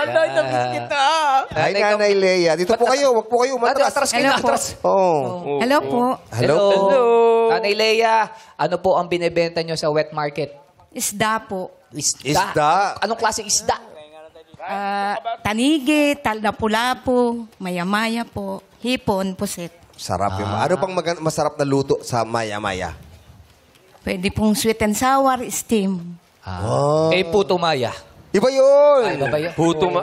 Nanay, namiss kita. Hi, Nanay Lea. Dito po kayo. Huwag po kayo umatras. Atras kayo, Hello po. atras. Oo. Hello po. Hello. Nanay Lea, ano po ang binibenta nyo sa wet market? Isda po. Isda. Anong klaseng isda? Tanigi, lapu-lapu, maya-maya po, hipon, pusit. Sarap yung... Ano pang masarap na luto sa maya-maya? Pwede pong sweet and sour, steam. Oh. Eh, puto maya. Iba yun. Ay, ba ba yun?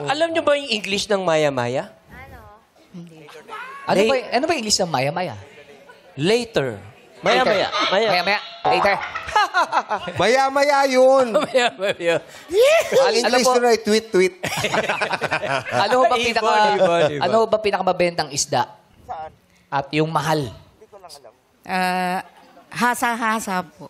Alam niyo ba yung English ng maya-maya? Ano ba yung English ng maya-maya? Later. Maya-maya. Maya-maya. Later. Maya-maya yun. Maya-maya. Ang English po? nun ay tweet-tweet. Ano ba Ibon. ano ba pinakamabentang isda? Saan? At yung mahal. Hasa-hasa po.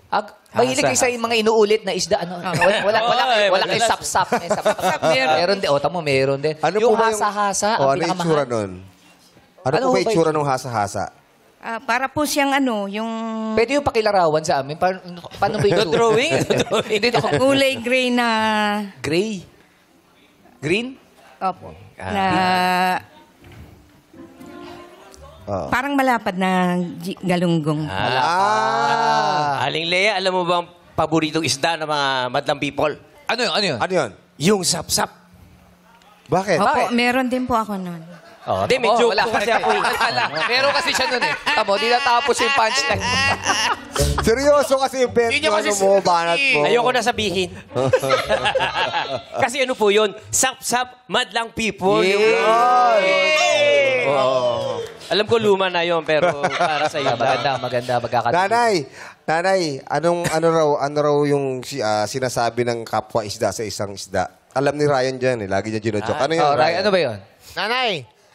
Mahilig kayo sa mga inuulit na isda. Ano? Wala kayo sap-sap. May sap-sap. Meron din. O, tamo, meron din. Ano yung po ba yung... hasa-hasa, Oh, ang ano yung pinakamahal. itsura nun? Ano po ba yung itsura ng hasa-hasa? Para po siyang yung Pwede yung pakilarawan sa amin. Paano ba yung Drawing? Hindi ako. kulay gray na, Gray. Green? opo, na Oh. parang malapad na galunggong. Aling Lea, alam mo bang paboritong isda ng mga madlang people? Ano yun? Ano yun? Ano yun? Yung sapsap. Bakit? Opo, meron din po ako nun. Hindi, may joke po kasi ako eh. Meron kasi siya nun eh. Tamo, di natapos yung punchline. Seryoso kasi yung bent Yun yung mo, kasi ano mo, banat mo. Ayoko na sabihin. Kasi ano po yun? Sapsap, madlang people. Alam ko luma na yun, pero para sa iyo. Maganda, magkakatuloy. Nanay, ano raw yung sinasabi ng kapwa isda sa isang isda? Alam ni Ryan dyan eh, lagi niya ginojoke. Ano yun, Oh, Ryan, ano ba yun? Nanay,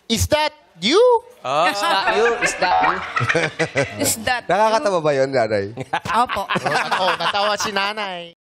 is that you? Is that you? Is that you? Is that Nakakatawa ba yun, Nanay? Opo. Natawa si nanay.